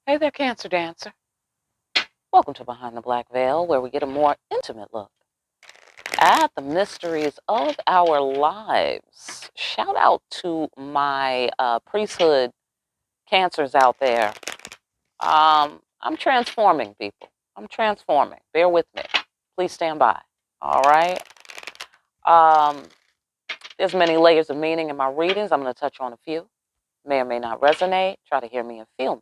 Hey there, Cancer Dancer. Welcome to Behind the Black Veil, where we get a more intimate look at the mysteries of our lives. Shout out to my priesthood cancers out there. I'm transforming, people. I'm transforming. Bear with me. Please stand by. All right. Um, there's many layers of meaning in my readings. I'm going to touch on a few. May or may not resonate. Try to hear me and feel me.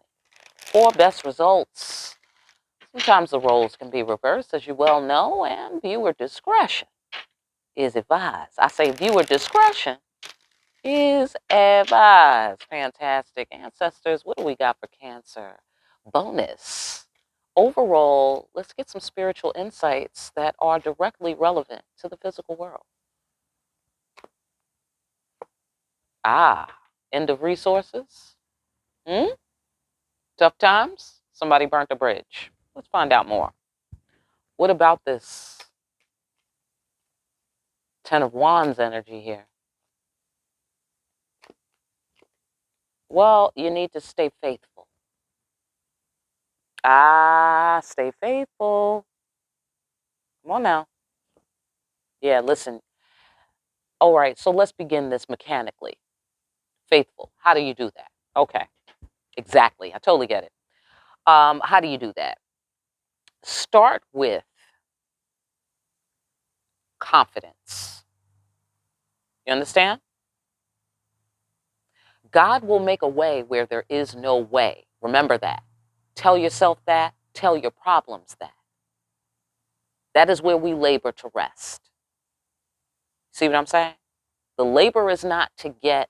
For best results. Sometimes the roles can be reversed, as you well know, and viewer discretion is advised. I say viewer discretion is advised. Fantastic. Ancestors, what do we got for Cancer? Bonus. Overall, let's get some spiritual insights that are directly relevant to the physical world. End of resources? Tough times? Somebody burnt a bridge. Let's find out more. What about this Ten of Wands energy here? Well, you need to stay faithful. Stay faithful. Come on now. Yeah, listen. All right, so let's begin this mechanically. Faithful. How do you do that? Okay, exactly. I totally get it. How do you do that? Start with confidence. You understand? God will make a way where there is no way. Remember that. Tell yourself that. Tell your problems that. That is where we labor to rest. See what I'm saying? The labor is not to get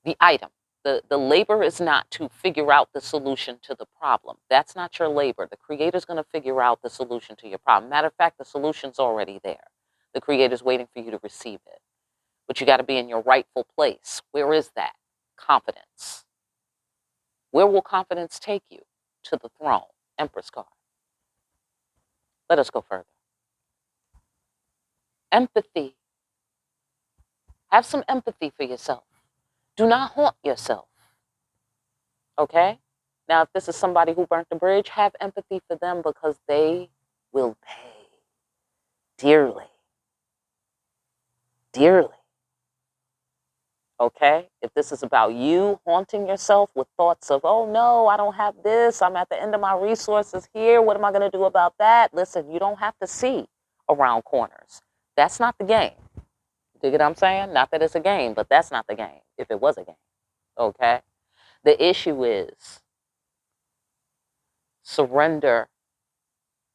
the item. The labor is not to figure out the solution to the problem. That's not your labor. The creator's going to figure out the solution to your problem. Matter of fact, the solution's already there. The creator's waiting for you to receive it. But you got to be in your rightful place. Where is that? Confidence. Where will confidence take you? To the throne. Empress card. Let us go further. Empathy. Have some empathy for yourself. Do not haunt yourself. Okay? Now, if this is somebody who burnt the bridge, have empathy for them because they will pay dearly. Dearly. Okay? If this is about you haunting yourself with thoughts of, oh no, I don't have this, I'm at the end of my resources here, what am I going to do about that? Listen, you don't have to see around corners. That's not the game. You get what I'm saying? Not that it's a game, but that's not the game if it was a game. Okay? The issue is surrender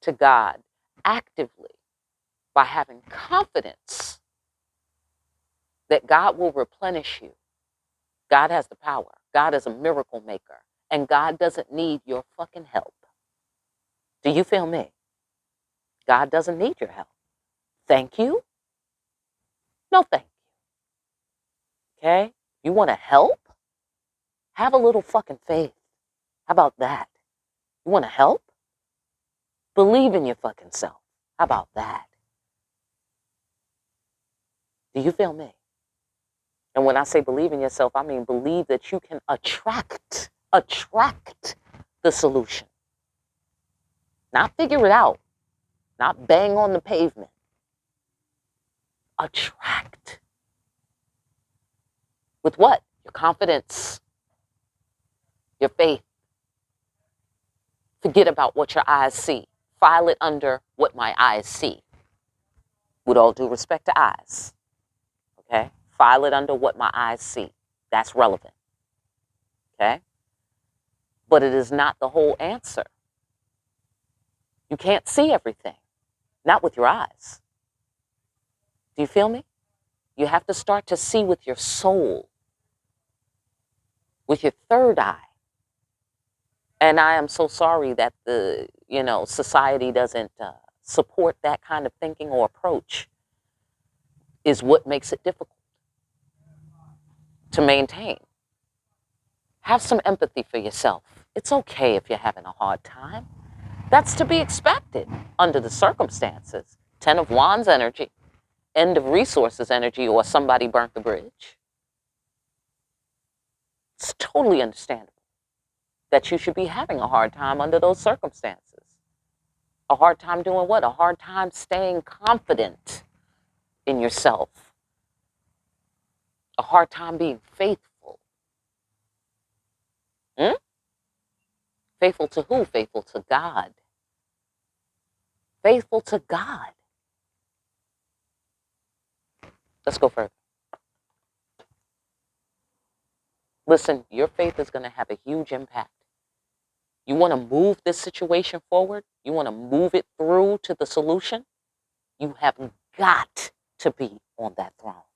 to God actively by having confidence that God will replenish you. God has the power. God is a miracle maker. And God doesn't need your fucking help. Do you feel me? God doesn't need your help. Thank you? No, thank you. Okay? You want to help? Have a little fucking faith. How about that? You want to help? Believe in your fucking self. How about that? Do you feel me? And when I say believe in yourself, I mean believe that you can attract the solution. Not figure it out. Not bang on the pavement. Attract. With what? Your confidence. Your faith. Forget about what your eyes see. File it under what my eyes see. With all due respect to eyes. Okay? File it under what my eyes see. That's relevant. Okay? But it is not the whole answer. You can't see everything. Not with your eyes. Do you feel me? You have to start to see with your soul. With your third eye. And I am so sorry that the, society doesn't support that kind of thinking or approach is what makes it difficult to maintain. Have some empathy for yourself. It's okay if you're having a hard time. That's to be expected under the circumstances. Ten of Wands energy, end of resources energy, or somebody burnt the bridge. It's totally understandable. that you should be having a hard time under those circumstances. A hard time doing what? A hard time staying confident in yourself. A hard time being faithful. Hmm? Faithful to who? Faithful to God. Faithful to God. Let's go further. Listen, your faith is going to have a huge impact. You want to move this situation forward? You want to move it through to the solution? You have got to be on that throne.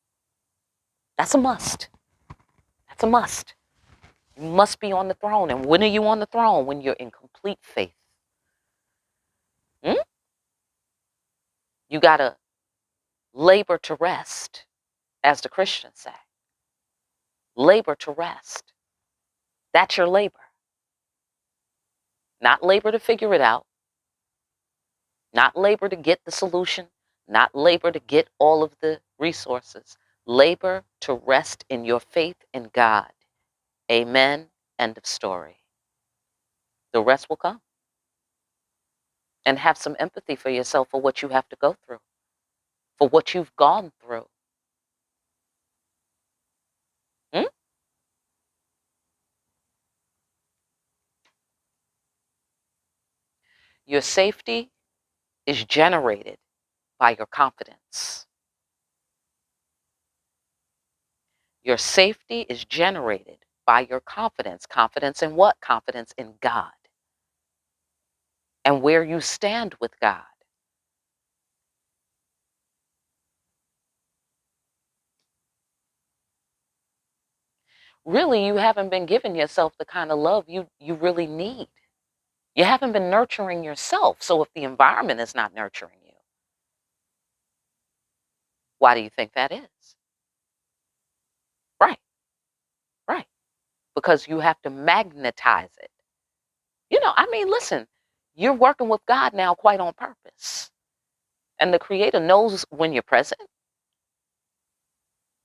That's a must. That's a must. You must be on the throne. And when are you on the throne? When you're in complete faith. Hmm? You got to labor to rest, as the Christians say. Labor to rest. That's your labor. Not labor to figure it out. Not labor to get the solution. Not labor to get all of the resources. Labor to rest in your faith in God. Amen. End of story. The rest will come. And have some empathy for yourself for what you have to go through, for what you've gone through. Hmm? Your safety is generated by your confidence. Your safety is generated by your confidence. Confidence in what? Confidence in God and where you stand with God. Really, you haven't been giving yourself the kind of love you really need. You haven't been nurturing yourself. So if the environment is not nurturing you, why do you think that is? Right, right. Because you have to magnetize it. I mean, listen, you're working with God now quite on purpose. And the Creator knows when you're present,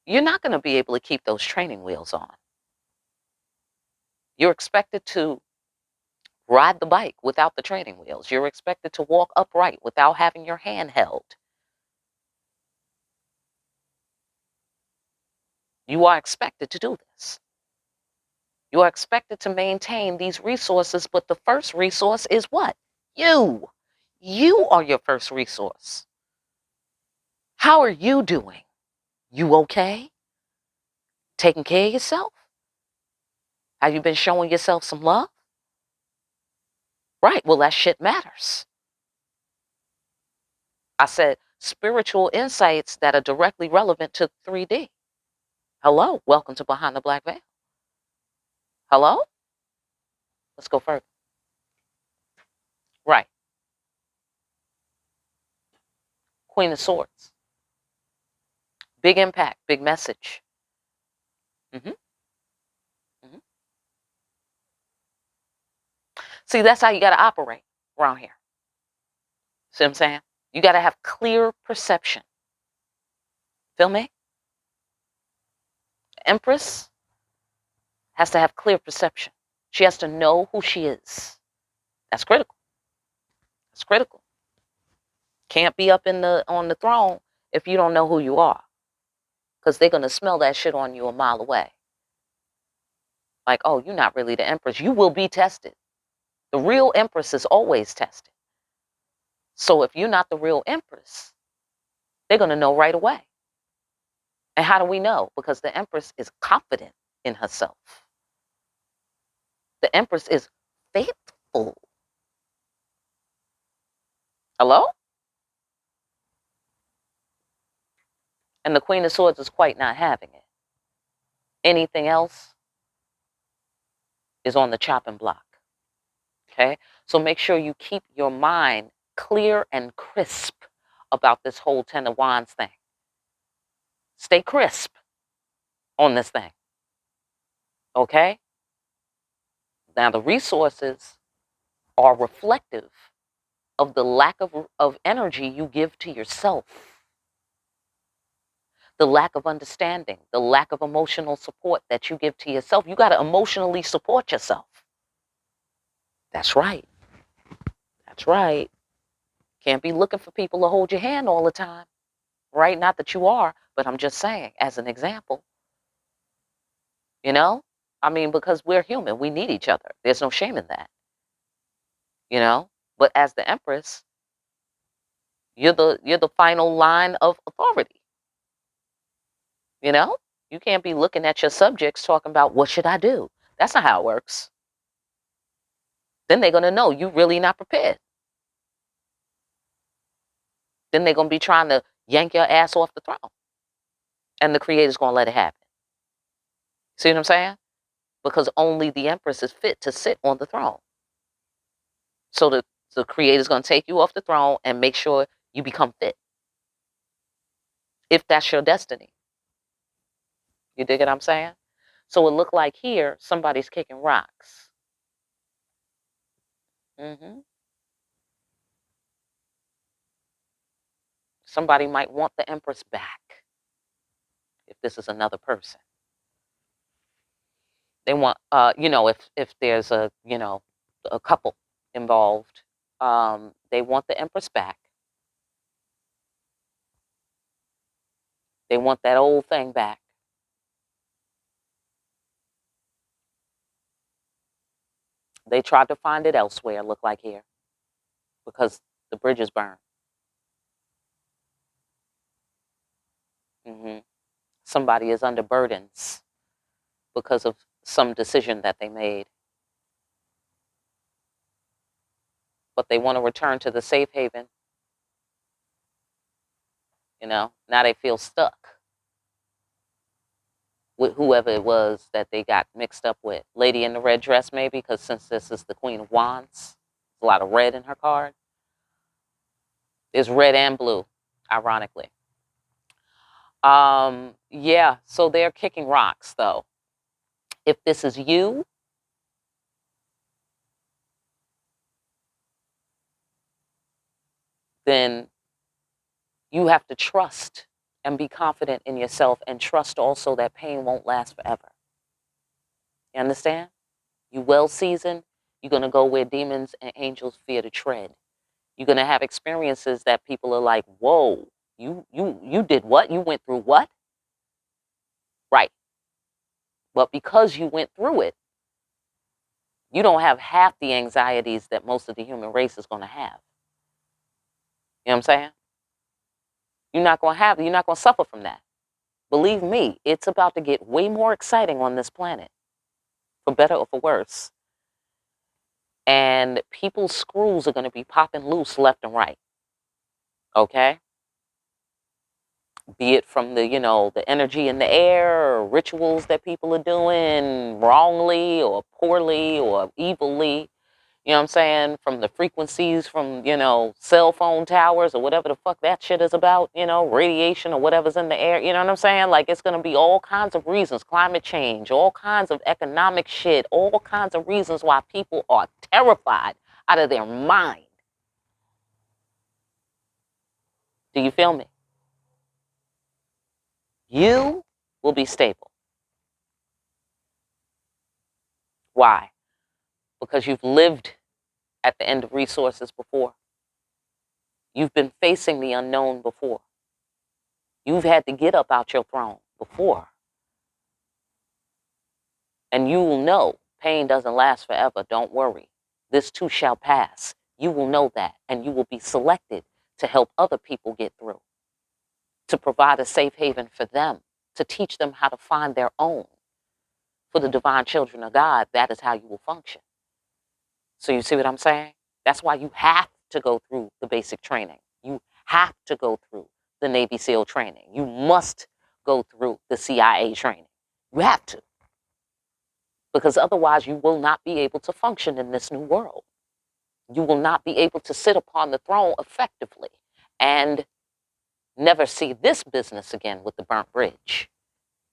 you're not going to be able to keep those training wheels on. You're expected to ride the bike without the training wheels. You're expected to walk upright without having your hand held. You are expected to do this. You are expected to maintain these resources, but the first resource is what? You. You are your first resource. How are you doing? You okay? Taking care of yourself? Have you been showing yourself some love? Right. Well, that shit matters. I said spiritual insights that are directly relevant to 3D. Hello. Welcome to Behind the Black Veil. Hello? Let's go further. Right. Queen of Swords. Big impact, big message. hmm hmm See, that's how you got to operate around here. See what I'm saying? You got to have clear perception. Feel me? Empress has to have clear perception. She has to know who she is. That's critical. That's critical. Can't be up on the throne if you don't know who you are, because they're gonna smell that shit on you a mile away. Like, oh, you're not really the empress. You will be tested. The real empress is always tested. So if you're not the real empress, they're gonna know right away. And how do we know? Because the empress is confident in herself. The empress is faithful. Hello? And the Queen of Swords is quite not having it. Anything else is on the chopping block. Okay? So make sure you keep your mind clear and crisp about this whole Ten of Wands thing. Stay crisp on this thing. Okay? Now, the resources are reflective of the lack of energy you give to yourself, the lack of understanding, the lack of emotional support that you give to yourself. You got to emotionally support yourself. That's right. That's right. Can't be looking for people to hold your hand all the time, right? Not that you are, but I'm just saying, as an example, you know? I mean, because we're human, we need each other. There's no shame in that, you know? But as the Empress, you're the final line of authority, you know? You can't be looking at your subjects talking about what should I do? That's not how it works. Then they're gonna know you really not prepared. Then they're gonna be trying to yank your ass off the throne. And the creator's gonna let it happen. See what I'm saying? Because only the Empress is fit to sit on the throne. So the creator's gonna take you off the throne and make sure you become fit. If that's your destiny. You dig what I'm saying? So it looked like here somebody's kicking rocks. hmm Somebody might want the Empress back if this is another person. They want, if there's a couple involved, they want the Empress back. They want that old thing back. They tried to find it elsewhere, look like here, because the bridge is burned. hmm Somebody is under burdens because of some decision that they made. But they want to return to the safe haven. Now they feel stuck with whoever it was that they got mixed up with. Lady in the red dress, maybe, because since this is the Queen of Wands, a lot of red in her card. There's red and blue, ironically. Yeah, so they're kicking rocks, though. If this is you, then you have to trust and be confident in yourself and trust also that pain won't last forever. You understand? You well seasoned, you're going to go where demons and angels fear to tread. You're going to have experiences that people are like, whoa, you did what? You went through what? Right. But because you went through it, you don't have half the anxieties that most of the human race is going to have. You know what I'm saying? You're not going to suffer from that. Believe me, it's about to get way more exciting on this planet, for better or for worse. And people's screws are going to be popping loose left and right. Okay? Be it from the energy in the air, or rituals that people are doing wrongly or poorly or evilly. You know what I'm saying? From the frequencies from, cell phone towers or whatever the fuck that shit is about, radiation or whatever's in the air. You know what I'm saying? Like, it's going to be all kinds of reasons, climate change, all kinds of economic shit, all kinds of reasons why people are terrified out of their mind. Do you feel me? You will be stable. Why? Because you've lived at the end of resources before. You've been facing the unknown before. You've had to get up out your throne before. And you will know pain doesn't last forever. Don't worry. This too shall pass. You will know that. And you will be selected to help other people get through, to provide a safe haven for them, to teach them how to find their own. For the divine children of God, that is how you will function. So you see what I'm saying? That's why you have to go through the basic training. You have to go through the Navy SEAL training. You must go through the CIA training. You have to. Because otherwise you will not be able to function in this new world. You will not be able to sit upon the throne effectively and never see this business again with the burnt bridge.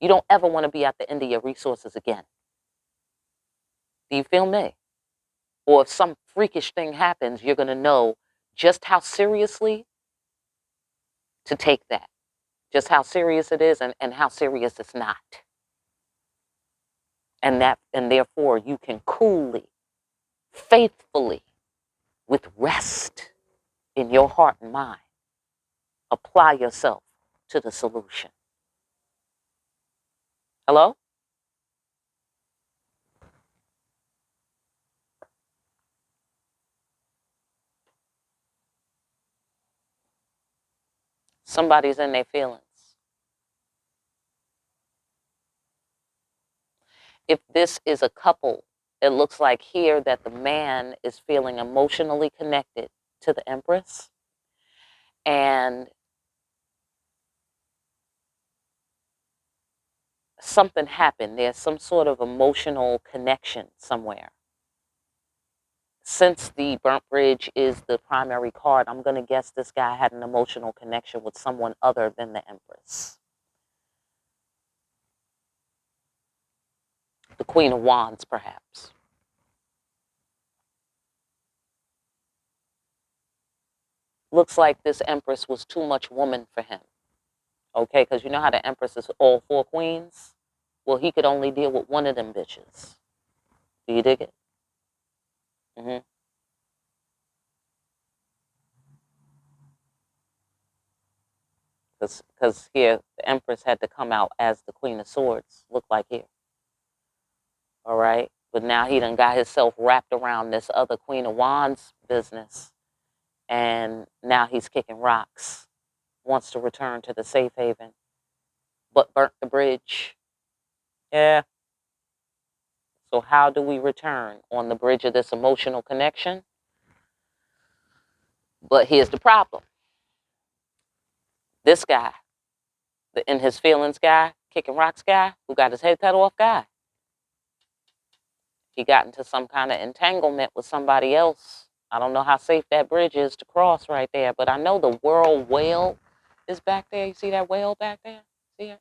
You don't ever want to be at the end of your resources again. Do you feel me? Or if some freakish thing happens, you're going to know just how seriously to take that. Just how serious it is and how serious it's not. And therefore you can coolly faithfully, with rest in your heart and mind, apply yourself to the solution. Hello? Somebody's in their feelings. If this is a couple, it looks like here that the man is feeling emotionally connected to the Empress, and something happened. There's some sort of emotional connection somewhere. Since the burnt bridge is the primary card, I'm going to guess this guy had an emotional connection with someone other than the Empress. The Queen of Wands, perhaps. Looks like this Empress was too much woman for him. Okay, because you know how the Empress is all four queens? Well, he could only deal with one of them bitches. Do you dig it? Mm-hmm. Because here, the Empress had to come out as the Queen of Swords, look like here. All right? But now he done got himself wrapped around this other Queen of Wands business. And now he's kicking rocks. Wants to return to the safe haven. But burnt the bridge. Yeah. So how do we return? On the bridge of this emotional connection? But here's the problem. This guy, the in his feelings guy, kicking rocks guy, who got his head cut off guy, he got into some kind of entanglement with somebody else. I don't know how safe that bridge is to cross right there, but I know the world whale is back there. You see that whale back there? See it?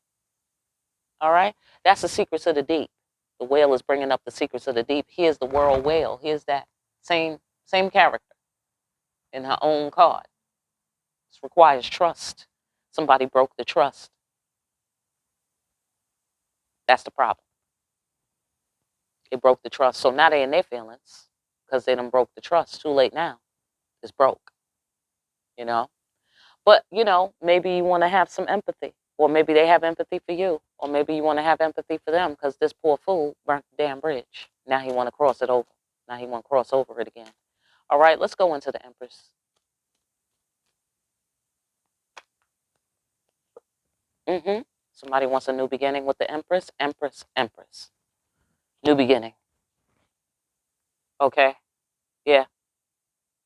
All right? That's the secrets of the deep. The whale is bringing up the secrets of the deep. Here's the world whale. Here's that same character in her own card. This requires trust. Somebody broke the trust. That's the problem. They broke the trust. So now they in their feelings because they done broke the trust. Too late now. It's broke. You know? But, maybe you want to have some empathy. Or maybe they have empathy for you. Or maybe you want to have empathy for them because this poor fool burnt the damn bridge. Now he want to cross it over. Now he want to cross over it again. All right, let's go into the Empress. Mm-hmm. Somebody wants a new beginning with the Empress. Empress, Empress. New beginning. Okay. Yeah.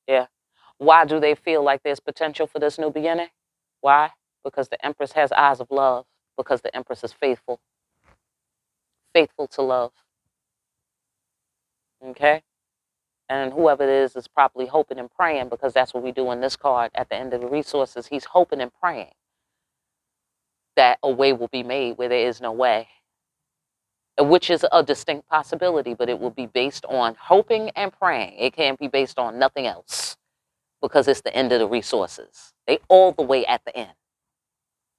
Yeah. Why do they feel like there's potential for this new beginning? Why? Because the Empress has eyes of love. Because the Empress is faithful. Faithful to love. Okay? And whoever it is probably hoping and praying, because that's what we do in this card at the end of the resources. He's hoping and praying that a way will be made where there is no way, which is a distinct possibility, but it will be based on hoping and praying. It can't be based on nothing else because it's the end of the resources. They all the way at the end.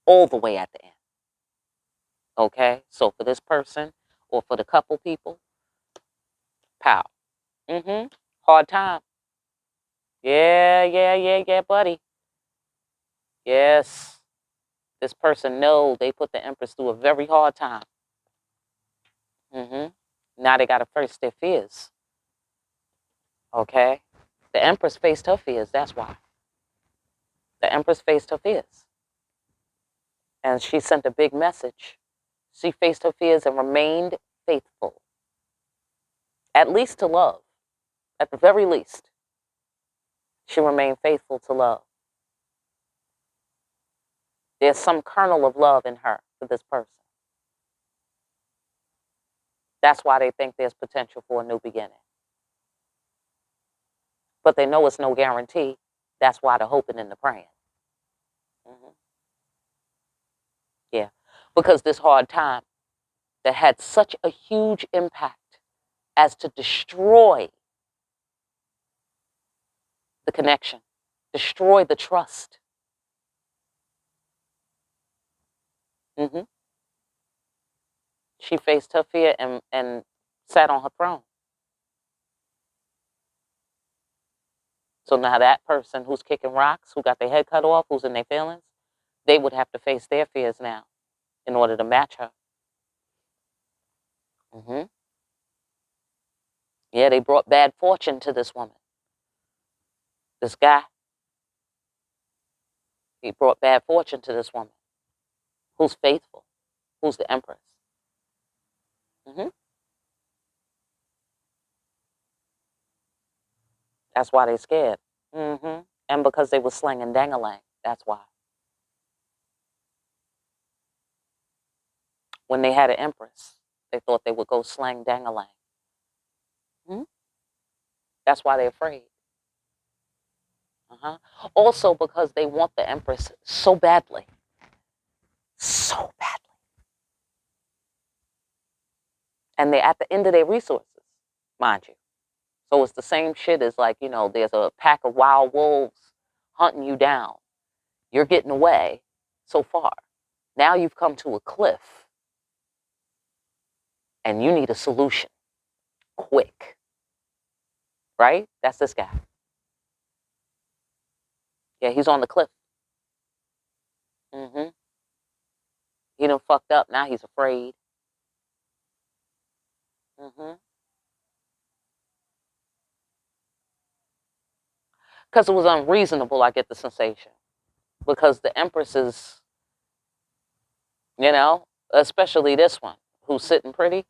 All the way at the end. Okay? So for this person or for the couple people, pow. Mm-hmm. Hard time. Yeah, buddy. Yes. This person know they put the Empress through a very hard time. Now they got to face their fears. Okay? The Empress faced her fears. That's why. The Empress faced her fears. And she sent a big message. She faced her fears and remained faithful. At least to love. At the very least. She remained faithful to love. There's some kernel of love in her for this person. That's why they think there's potential for a new beginning. But they know it's no guarantee. That's why they're hoping and the praying. Mm-hmm. Yeah. Because this hard time that had such a huge impact as to destroy the connection, destroy the trust. Mm-hmm. She faced her fear and sat on her throne. So now that person who's kicking rocks, who got their head cut off, who's in their feelings, they would have to face their fears now in order to match her. Yeah, they brought bad fortune to this woman. This guy, he brought bad fortune to this woman who's faithful, who's the empress. That's why they scared. And because they were slinging dang-a-lang. That's why. When they had an empress, they thought they would go slang dang-a-lang. That's why they're afraid. Also because they want the empress so badly. So badly. And they're at the end of their resources, mind you. So it's the same shit as like, there's a pack of wild wolves hunting you down. You're getting away so far. Now you've come to a cliff and you need a solution quick. Right? That's this guy. Yeah, he's on the cliff. He done fucked up. Now he's afraid. Because it was unreasonable, I get the sensation. Because the empresses, especially this one, who's sitting pretty,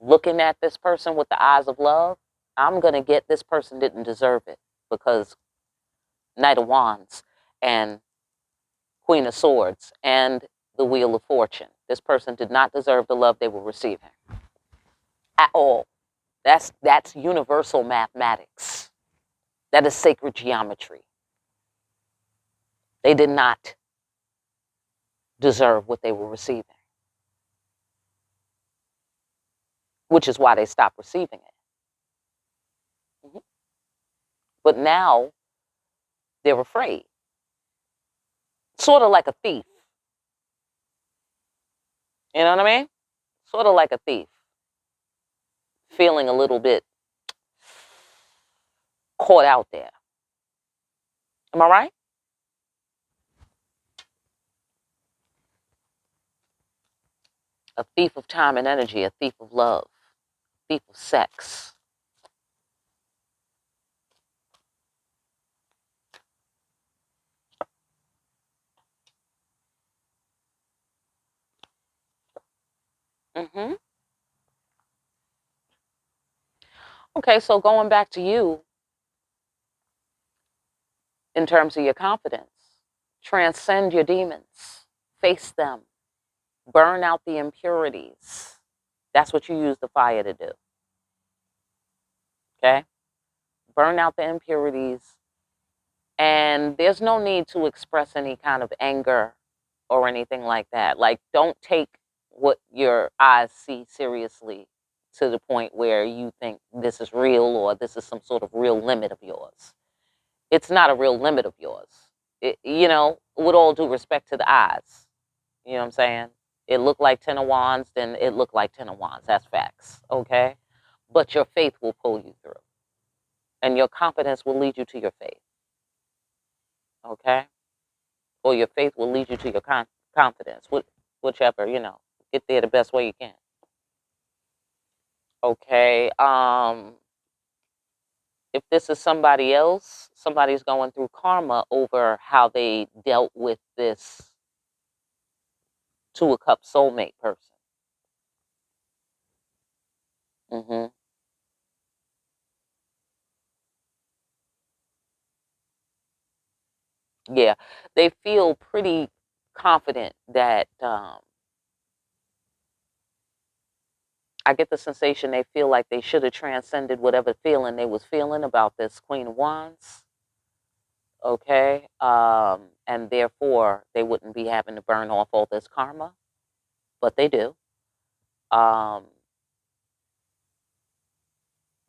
looking at this person with the eyes of love, I'm going to get this person didn't deserve it. Because Knight of Wands and Queen of Swords and the Wheel of Fortune. This person did not deserve the love they were receiving. At all. That's universal mathematics. That is sacred geometry. They did not deserve what they were receiving. Which is why they stopped receiving it. But now they're afraid. Sort of like a thief. You know what I mean? Sort of like a thief. Feeling a little bit caught out there. Am I right? A thief of time and energy, a thief of love, a thief of sex. Okay, so going back to you, in terms of your confidence, transcend your demons, face them, burn out the impurities. That's what you use the fire to do. Okay? Burn out the impurities. And there's no need to express any kind of anger or anything like that. Like, don't take what your eyes see seriously to the point where you think this is real or this is some sort of real limit of yours. It's not a real limit of yours. With all due respect to the eyes. You know what I'm saying? It looked like 10 of Wands, then it looked like 10 of Wands. That's facts, okay? But your faith will pull you through. And your confidence will lead you to your faith, okay? Or your faith will lead you to your confidence, whichever, get there the best way you can. Okay, if this is somebody else, somebody's going through karma over how they dealt with this Two of Cups soulmate person. Yeah, they feel pretty confident that I get the sensation they feel like they should have transcended whatever feeling they was feeling about this Queen of Wands. Okay, and therefore they wouldn't be having to burn off all this karma, but they do. Yeah,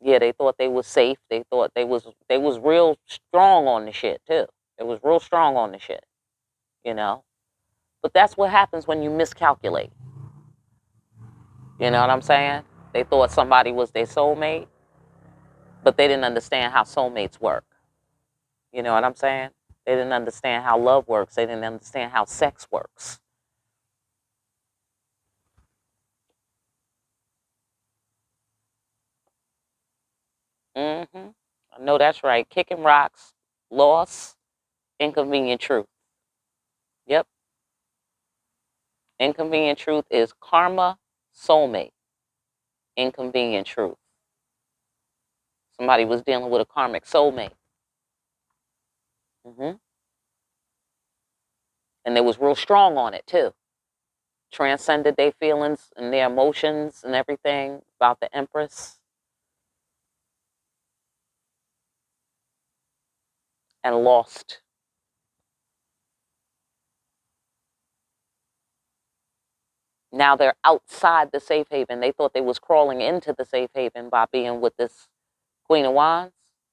they thought they was safe. They thought they was real strong on the shit too. It was real strong on the shit, you know. But that's what happens when you miscalculate. You know what I'm saying? They thought somebody was their soulmate. but they didn't understand how soulmates work. You know what I'm saying? They didn't understand how love works. They didn't understand how sex works. Mm-hmm. I know that's right. Kicking rocks, loss, inconvenient truth. Yep. Inconvenient truth is karma, soulmate. Inconvenient truth. Somebody was dealing with a karmic soulmate. Hmm. And they was real strong on it too. Transcended their feelings and their emotions and everything about the Empress and lost. Now they're outside the safe haven. They thought they was crawling into the safe haven by being with this Queen of Wands.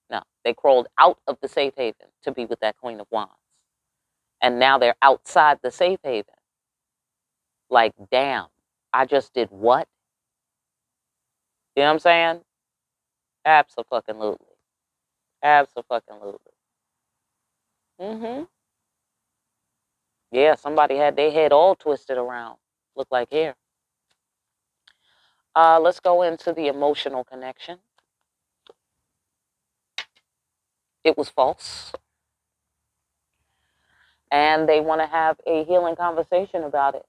No, they crawled out of the safe haven to be with that Queen of Wands. And now they're outside the safe haven. Like, damn, I just did what? You know what I'm saying? Absolutely. Absolutely. Mm-hmm. Yeah, somebody had their head all twisted around. Look like here. Let's go into the emotional connection. It was false. And they want to have a healing conversation about it.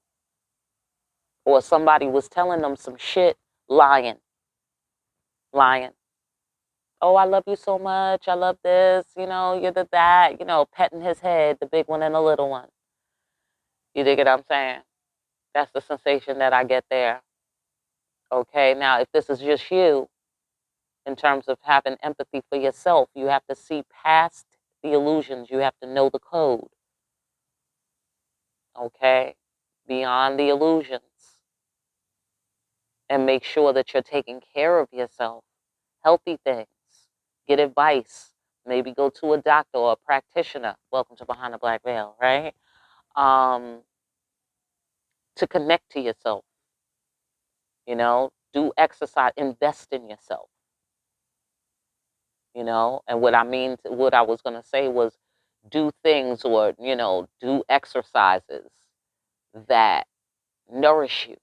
Or somebody was telling them some shit, lying. Lying. Oh, I love you so much. I love this. You know, you're the that. You know, petting his head, the big one and the little one. You dig what I'm saying? That's the sensation that I get there. Okay, now if this is just you, in terms of having empathy for yourself, you have to see past the illusions. You have to know the code. Okay, beyond the illusions, and make sure that you're taking care of yourself. Healthy things. Get advice. Maybe go to a doctor or a practitioner. Welcome to Behind the Black Veil, right? Um, to connect to yourself. You know, do exercise. Invest in yourself. You know, and what I was going to say was do things, or, you know, do exercises that nourish you.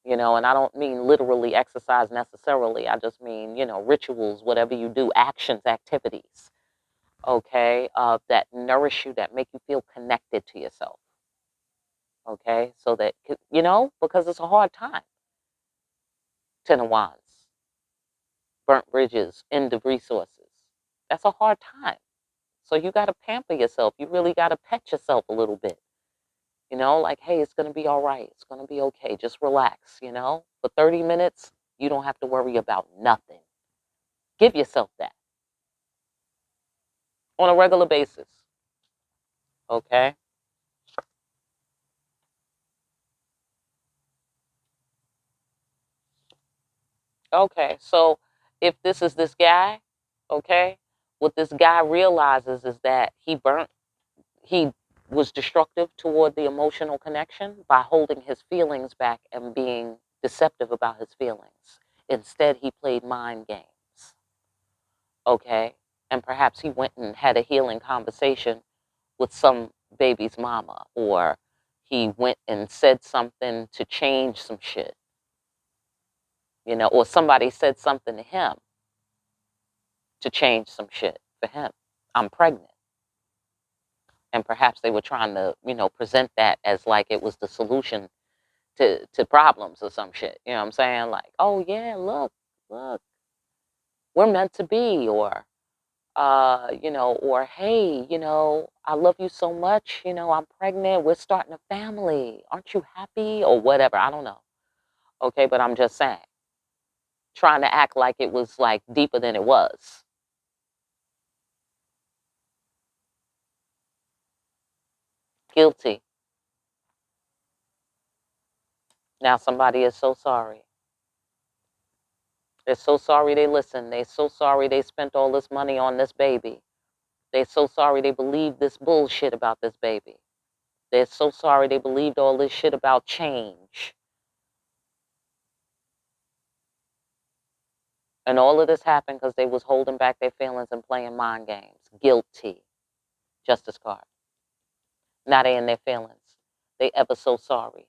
You know, and I don't mean literally exercise necessarily. I just mean, you know, rituals, whatever you do, actions, activities, okay, that nourish you, that make you feel connected to yourself, okay, so that, you know, because it's a hard time. Ten of Wands, burnt bridges, end of resources. That's a hard time. So you got to pamper yourself. You really got to pet yourself a little bit. You know, like, hey, it's going to be all right. It's going to be okay. Just relax, you know. For 30 minutes, you don't have to worry about nothing. Give yourself that on a regular basis. Okay? Okay. So if this is this guy, okay, what this guy realizes is that he was destructive toward the emotional connection by holding his feelings back and being deceptive about his feelings. Instead, he played mind games. Okay? And perhaps he went and had a healing conversation with some baby's mama, or he went and said something to change some shit, you know, or somebody said something to him to change some shit for him. I'm pregnant. And perhaps they were trying to, you know, present that as like it was the solution to problems or some shit. You know what I'm saying? Like, oh yeah, look, we're meant to be, or you know, or hey, you know, I love you so much, you know, I'm pregnant, we're starting a family. Aren't you happy? Or whatever. I don't know. Okay, but I'm just saying. Trying to act like it was like deeper than it was. Guilty. Now somebody is so sorry. They're so sorry they listened. They're so sorry they spent all this money on this baby. They're so sorry they believed this bullshit about this baby. They're so sorry they believed all this shit about change. And all of this happened because they was holding back their feelings and playing mind games. Guilty. Justice card. Now they in their feelings. They ever so sorry.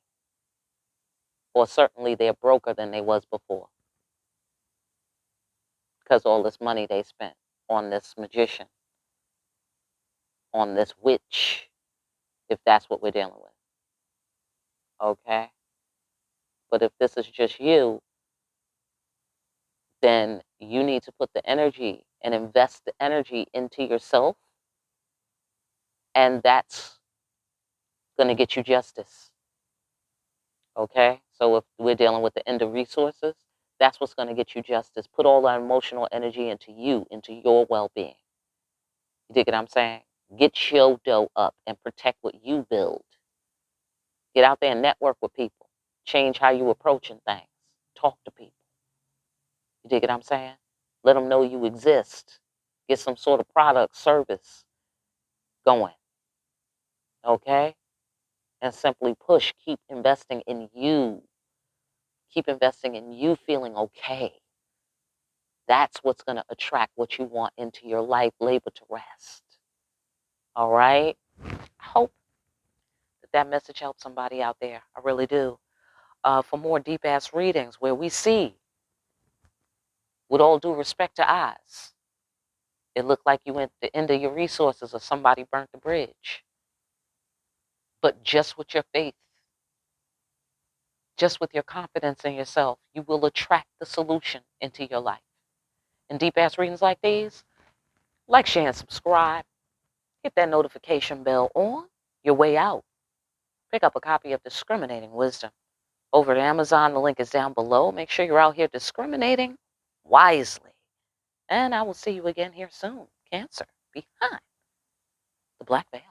Or certainly they're broker than they was before. Because all this money they spent on this magician. On this witch. If that's what we're dealing with. Okay? But if this is just you, then you need to put the energy and invest the energy into yourself. And that's going to get you justice. Okay? So if we're dealing with the end of resources, that's what's going to get you justice. Put all that emotional energy into you, into your well-being. You dig what I'm saying? Get your dough up and protect what you build. Get out there and network with people. Change how you approaching things. Talk to people. You dig what I'm saying? Let them know you exist. Get some sort of product, service going. Okay? And simply push. Keep investing in you. Keep investing in you feeling okay. That's what's going to attract what you want into your life. Labor to rest. All right? I hope that message helps somebody out there. I really do. For more deep-ass readings where we see, with all due respect to eyes, it looked like you went the end of your resources or somebody burnt the bridge. But just with your faith, just with your confidence in yourself, you will attract the solution into your life. And deep-ass readings like these, like, share, and subscribe. Hit that notification bell on your way out. Pick up a copy of Discriminating Wisdom over at Amazon. The link is down below. Make sure you're out here discriminating wisely. And I will see you again here soon. Cancer, behind the black veil.